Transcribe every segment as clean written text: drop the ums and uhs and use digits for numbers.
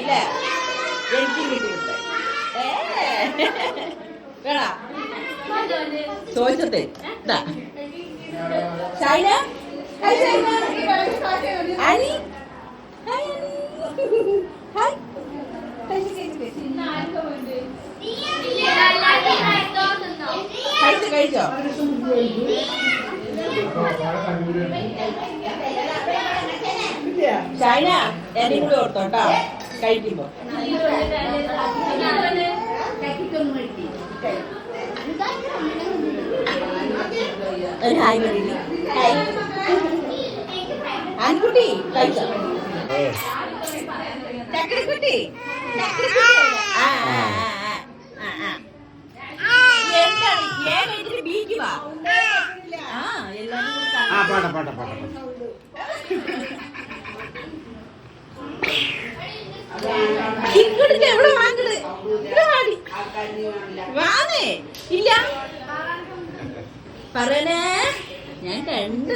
ഇല്ല എനിക്ക് കിട്ടിയിട്ടുണ്ട് വേണ ചോദിച്ചതേ Shaina hi Shaina Annie hi hi കഴിച്ചോ ഷൈന എന്നെയും കൂടി ഓർത്തോട്ടോ കഴിക്കുമ്പോ ഒരു ഹായ് പറയില്ലേ ആൻകുട്ടി കഴിച്ചോ ചക്കരക്കുട്ടി എവിടെ വാങ്ങത് വാങ്ങേ ഇല്ല പറയണേ ഞാൻ കണ്ട്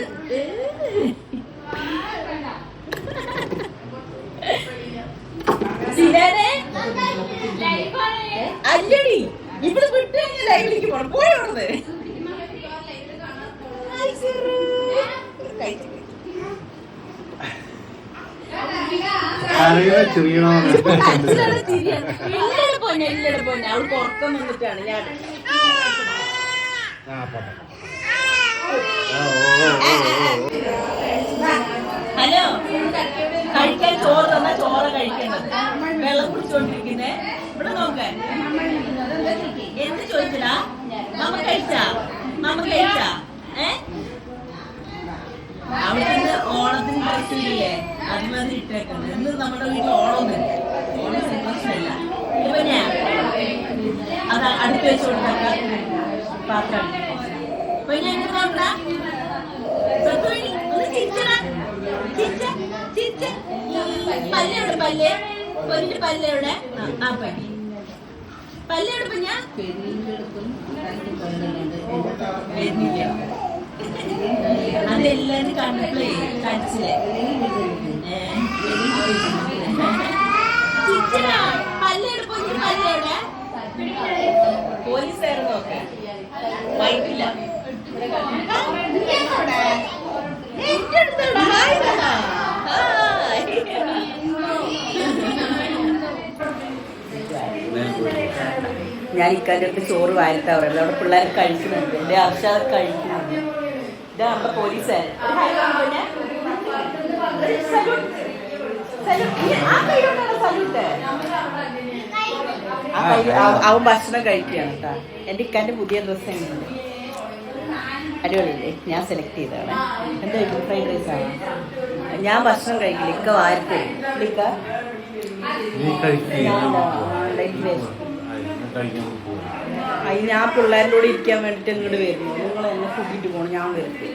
അല്ലടി ഇവിടെ വിട്ട് കഴിഞ്ഞാൽ ലൈവിലേക്ക് പോണം പോയോടത് അവൾക്ക് ഉറക്കം വന്നിട്ടാണ് ഞാൻ ഹലോ കഴിക്കാൻ ചോറ് തന്നാ ചോറ് കഴിക്കേണ്ടത് വെള്ളം കുടിച്ചോണ്ടിരിക്കുന്നേ ഇവിടെ നോക്കാൻ എന്ത് ചോദിച്ചടാ മമ്മ കഴിച്ചാ അവിടെ ഓണത്തിന് ഡ്രസ്സില്ലേ അത് മതി ഇട്ടേക്കുന്നത് ഇന്ന് നമ്മുടെ വീട്ടിൽ ഓണമൊന്നുമില്ല ഓണം സെലിബ്രേഷനില്ല ഇപ്പൊ ഞാൻ അത് അടുത്ത് വെച്ച് കൊടുത്താൽ പാത്രം ഇപ്പൊ ഞാൻ എന്ത് നോക്കടാ പല്ലെവിടെ പൊന്നിന്റെ പല്ലെവിടെ ആ പല്ലെവിടെ ഞാൻ വരുന്നില്ല അതെല്ലാരും കണ്ടപ്പോഴേ കടിച്ചില്ലേ പല്ലെവിടെ പൊന്നിന്റെ പല്ലെവിടെ പോലീസുകാരൻ നോക്കെ വൈകില്ല ഞാൻ ഇക്കാൻ്റെ അടുത്ത് ചോറ് വാരിത്താവറല്ലോ അവിടെ പിള്ളേർ കഴിക്കുന്നുണ്ട് എൻ്റെ ആവശ്യം കഴിക്കുന്നുണ്ട് ഇതാ നമ്മുടെ പോലീസുകാരൻ അവൻ ഭക്ഷണം കഴിക്കുകയാണ് കേട്ടോ എൻ്റെ ഇക്കാൻ്റെ പുതിയ ഡ്രസ്സ് എങ്ങനെയുണ്ട് അടിപൊളിയല്ലേ ഞാൻ സെലക്ട് ചെയ്തതാണ് എന്താ ഫ്രൈഡ് റൈസ് ആണ് ഞാൻ ഭക്ഷണം കഴിക്കില്ല ഇക്ക വാരത്തെ ഇക്ക ഞാൻ പിള്ളേരുടെ കൂടെ ഇരിക്കാൻ വേണ്ടിട്ട് ഇങ്ങോട്ട് വരുന്നു നിങ്ങൾ എന്നെ കൂട്ടിയിട്ട് പോകണം ഞാൻ വരുന്നത്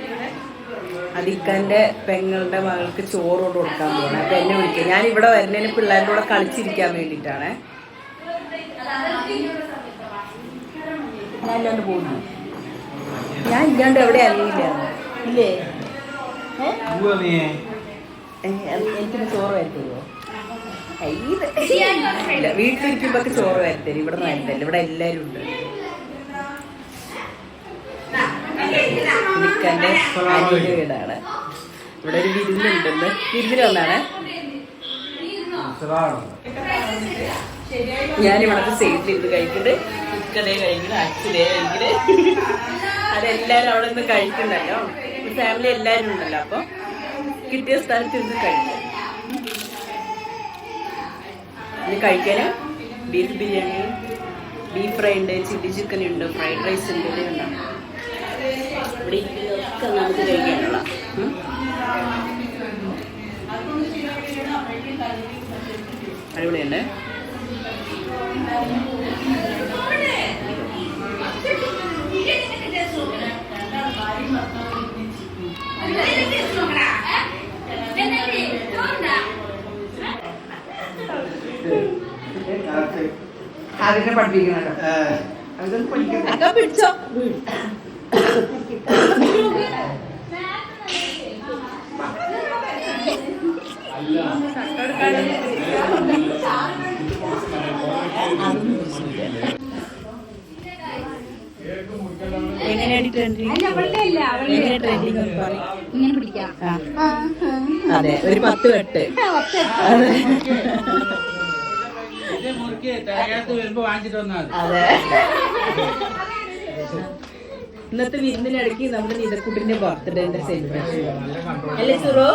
അത് ഇക്കൻ്റെ പെങ്ങളുടെ മകൾക്ക് ചോറോട് കൊടുക്കാൻ പോകണം അപ്പൊ എന്നെ വിളിക്കുക ഞാൻ ഇവിടെ വരുന്നതിന് പിള്ളേരുടെ കൂടെ കളിച്ചിരിക്കാൻ വേണ്ടിയിട്ടാണ് ഞാൻ ഇല്ലാണ്ട് പോകുന്നു ഞാൻ ഇല്ലാണ്ട് എവിടെ അറിയില്ല ഇല്ലേ എനിക്കൊന്ന് ചോറ് വരുത്തരുമോ ഇല്ല വീട്ടിലിരിക്കുമ്പോ ചോറ് വരുത്തരും ഇവിടെ നിന്ന് വരുത്തല്ല ഇവിടെ എല്ലാരും ഉണ്ട് നിക്കന്റെ അനിയുടെ വീടാണ് ഇവിടെ ഒരു വിരുന്നുണ്ടെന്ന് വിരുന്നിന് വന്നാണ് ഞാനിവിടത്തെ സൈഡിലിരുന്ന് കഴിക്കുന്നത് ഇക്കടേ കഴിക്കുന്നത് അച്ഛനേ കഴിക്കുന്നത് അതെല്ലാരും അവിടെ നിന്ന് കഴിക്കണ്ടല്ലോ ഫാമിലി എല്ലാരും ഉണ്ടല്ലോ അപ്പൊ കിട്ടിയ സ്ഥലത്തിരുന്ന് കഴിക്കും ഇനി കഴിക്കാൻ ബീഫ് ബിരിയാണി ബീഫ് ഫ്രൈ ഉണ്ട് ചില്ലി ചിക്കൻ ഉണ്ട് ഫ്രൈഡ് റൈസ് ഉണ്ട് ഇതുണ്ടാവും ഇവിടെ ഒക്കെ നമുക്ക് കഴിക്കാനുള്ള അടിപൊളിയുണ്ട് അതിനെ പഠിപ്പിക്കണല്ലോ അതൊന്നും പഠിക്കാൻ പിടിച്ചോ ചക്ക എങ്ങനെയാണ് ട്രെൻഡിങ്? എങ്ങനെ ട്രെൻഡിങ് ഒന്ന് പറയും. ഇങ്ങനെ പിടിക്കാം. അതെ, ഒരു 10 വെട്ട്. അതെ, ഇന്നത്തെ വിരുന്നിനിടയ്ക്ക് നമ്മുടെ നിതക്കുട്ടിന്റെ ബർത്ത്ഡേന്റെ സെലിബ്രേഷൻ അല്ലേ സുറോ?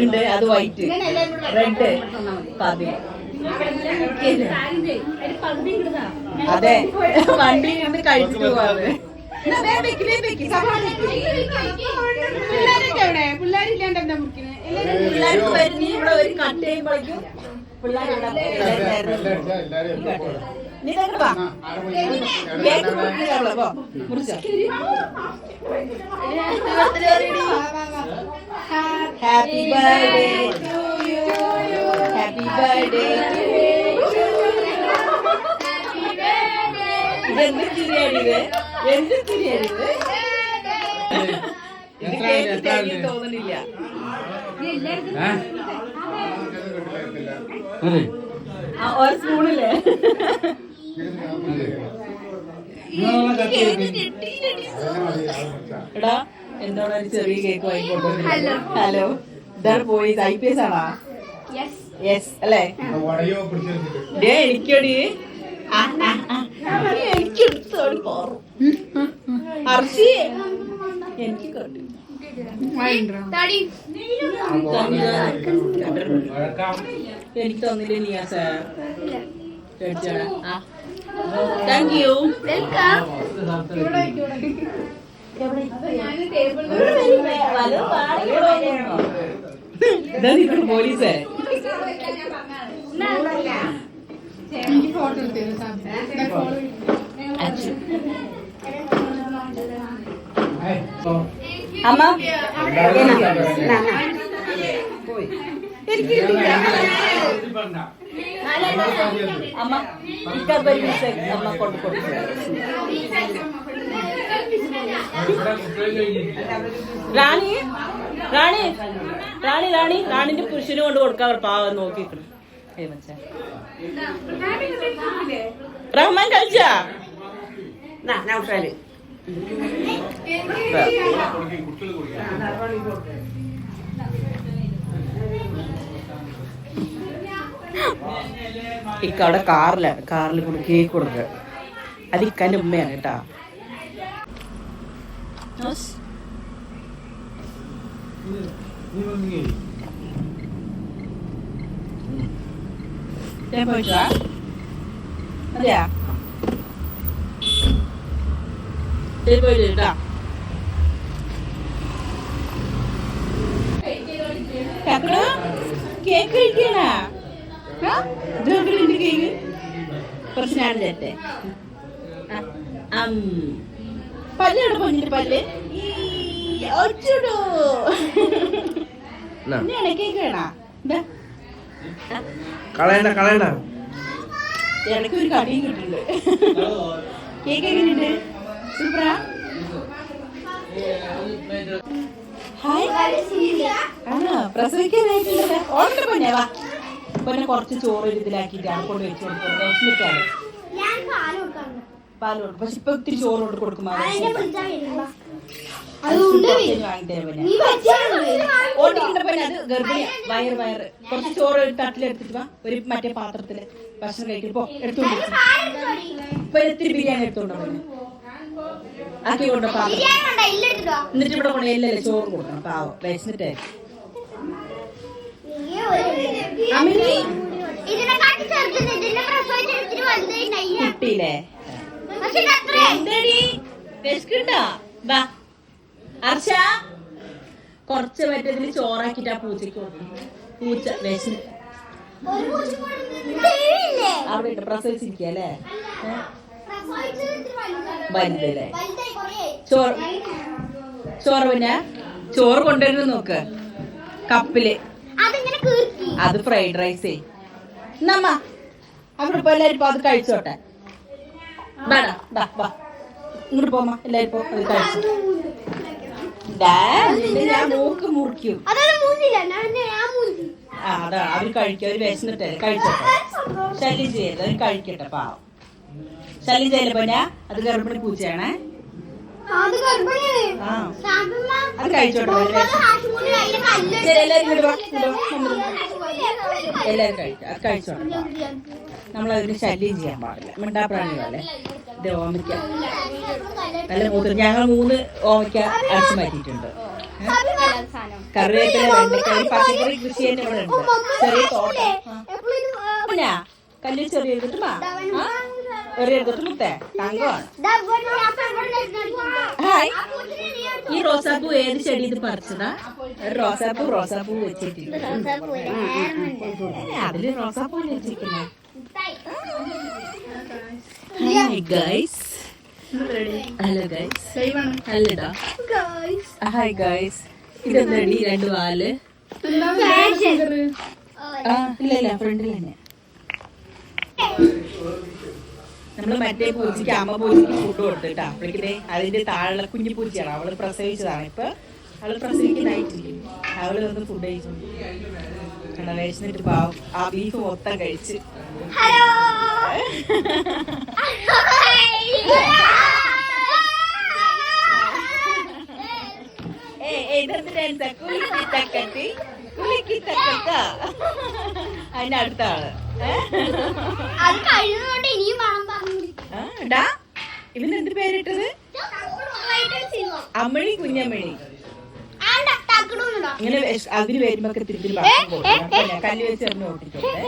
ഉണ്ട്, അത് വൈറ്റ് റെഡ് പതി. അതെ, വണ്ടി ഇരുന്ന് കഴിച്ചിട്ട് പോവാറ്. പിള്ളേർക്ക് വരുന്ന ഇവിടെ ഒരു കട്ട് ചെയ്യുമ്പോഴേക്കും പിള്ളേർ happy birthday to you, happy birthday to you. എന്ത് ചിരിയാണിത്, എന്ത് ചിരിയാണിത്. ഇത് കേട്ടിട്ട് തോന്നുന്നില്ല. ഒരു സ്പൂണില്ലേ? എടാ എന്താണ് ഒരു ചെറിയ കേക്ക് വാങ്ങിക്കൊണ്ടു. ഹലോ, ഇതാണ് പോയി IPS ആണോ? യെസ് അല്ലേ? എനിക്കടി എനിക്കെടുത്തോടി പോറും അർച്ചി എനിക്ക് കണ്ടു. എനിക്ക് തന്നില്ലേ നിയാസ? Thank you. പോലീസേ അമ്മ അമ്മ അമ്മ കൊണ്ട് കൊടുത്തു. റാണി റാണി റാണി റാണി റാണിന്റെ പുരുഷന് കൊണ്ട് കൊടുക്കാൻ പാവം നോക്കിക്കണം. റഹ്മാൻ കഴിച്ചാ നൗഫാല് ഇക്കവിടെ കാറിൽ കൂടെ കേക്ക് കൊടുക്കുക. അത് ഇക്കാന്റെ ഉമ്മയാണ് കേട്ടാ. പോയിട്ടാ അതെയാ പോയിട്ടാ. കേക്ക് കഴിക്കാനാ? കേക്ക് പ്രശ്നമാണ് ചേട്ടെ. പല്ലാണ് പൊന്നിട്ട് പല്ല് കേക്ക് വേണ കളയണ്ട. ഇടയ്ക്ക് ഒരു കടിയും കിട്ടുന്നുണ്ട്. കേക്ക് എങ്ങനെയുണ്ട്? സൂപ്പറാ. ആണോ? പ്രസവിക്കാനായിട്ടില്ല. ഓർമ്മ പൊന്നെ വാ പൊന്നെ കുറച്ച് ചോറ് ഇതിലാക്കിയിട്ടാണ് കൊണ്ട് വെച്ച് കൊടുക്കുന്നത്. വിഷമിക്കാണ് പാല് കൊടുക്കും. പക്ഷെ ഇപ്പൊ ഇത്തിരി ചോറ് കൊണ്ട് കൊടുക്കുമ്പോ ഓട്ടിക്കിട്ടപ്പന്നെ അത് ഗർഭിണിയ. വയറ് കുറച്ച് ചോറ് ഒരു തട്ടിലെടുത്തിട്ട് വാ. ഒരു മറ്റേ പാത്രത്തില് ഭക്ഷണം കഴിക്കുമ്പോ എടുത്തോണ്ട് ഇപ്പൊ ഇത്തിരി ബിരിയാണി എടുത്തോണ്ടോ ആക്കി കൊണ്ടോ പാത്രം. എന്നിട്ട് ഇവിടെ കൊണ്ട് എല്ലല്ലേ ചോറ് കൊടുക്കണം. പാവം വിശന്നിട്ടേ. കുട്ടിയില്ലേ വാ അർഷ കുറച്ച് മറ്റേതിന് ചോറാക്കിട്ടാ പൂച്ചക്ക് കൊടുക്കും. പൂച്ച വിശന്ന് അവിടെ ഇട്ട് പ്രസവിച്ചിരിക്കല്ലേ വലുതല്ലേ. ചോറ് പിന്നെ ചോറ് കൊണ്ടുവരുന്നു നോക്ക് കപ്പില്. അത് ഫ്രൈഡ് റൈസേ. നമ്മ അവിടെ ഇപ്പൊ എല്ലാരും ഇപ്പൊ അത് കഴിച്ചോട്ടെ. ഇങ്ങോട്ട് പോമ്മ എല്ലാരും പോ അത് കഴിച്ചു ഞാൻ മൂക്ക് മുറിക്കും ആ അതാ അവര് കഴിക്കും അവര് വിശന്നിട്ടേ കഴിച്ചോട്ടെ ശല്യം ചെയ്യരുത് അവര് കഴിക്കട്ടെ പാവം ശല്യം ചെയ്യല്ലേ പോഞ്ഞ അത് ഗർഭിണി പൂച്ചയാണേ ആ അത് കഴിച്ചോട്ടെ എല്ലാരും എല്ലാരും കഴിക്കും അത് കഴിച്ചോട്ടെ നമ്മളതിന് ശല്യം ചെയ്യാൻ പാടില്ല മിണ്ടാപ്രാണികളല്ലേ ഇത് ഓമിക്ക നല്ല മൂത്ത് ഞങ്ങൾ 3 ഓമിക്ക അടിച്ചു മാറ്റിയിട്ടുണ്ട് കറിവേപ്പില വെണ്ടക്കായി പച്ചക്കറി കൃഷി തന്നെ ഇവിടെ ഉണ്ട് ചെറിയ തോട്ടം പിന്നെ കല്ലു ചെറിയ എടുത്തിട്ടുമാ ചെറിയ എടുത്തിട്ട് മുത്തേ തങ്കമാണ് ഹായ് ഈ റോസാപ്പൂ ഏത് ചെടി ഇത് പറിച്ചതാ റോസാപ്പൂ വെച്ചിട്ടുണ്ട് അതില് റോസാപ്പൂ വെച്ചിരിക്കുന്നേ ഹായ് ഗൈസ് ഹലോ ഗൈസ് ഹലോടാ ഹായ് ഗൈസ് ഇതെന്താടി 2 വാല് ഇല്ല ഫ്രണ്ടിൽ തന്നെ നമ്മള് മറ്റേ പൂച്ചയ്ക്ക് അമ്മ പൂച്ചയ്ക്ക് ഫുഡ് കൊടുത്തിട്ടാ അപ്പോഴേക്കിടെ അതിന്റെ താഴെ കുഞ്ഞു പൂച്ചയാണ് അവള് പ്രസവിച്ചതാണ് ഇപ്പൊ അവള് പ്രസവിക്കുന്നതായിട്ടില്ലേ അവള് വന്ന് ഫുഡ് കഴിച്ചു കഴിച്ചിട്ട് പാവം ആ ബീഫ് മൊത്തം കഴിച്ച് അതിന്റെ അടുത്ത ആള് ഇവന് എന്ത് പേരിട്ടത് അമ്മഴി കുഞ്ഞമ്മഴി ഇങ്ങനെ അതിന് വരുമ്പോ തിരിച്ചു കല്ല് വെച്ച് എറിഞ്ഞ് ഓട്ടിക്കട്ടെ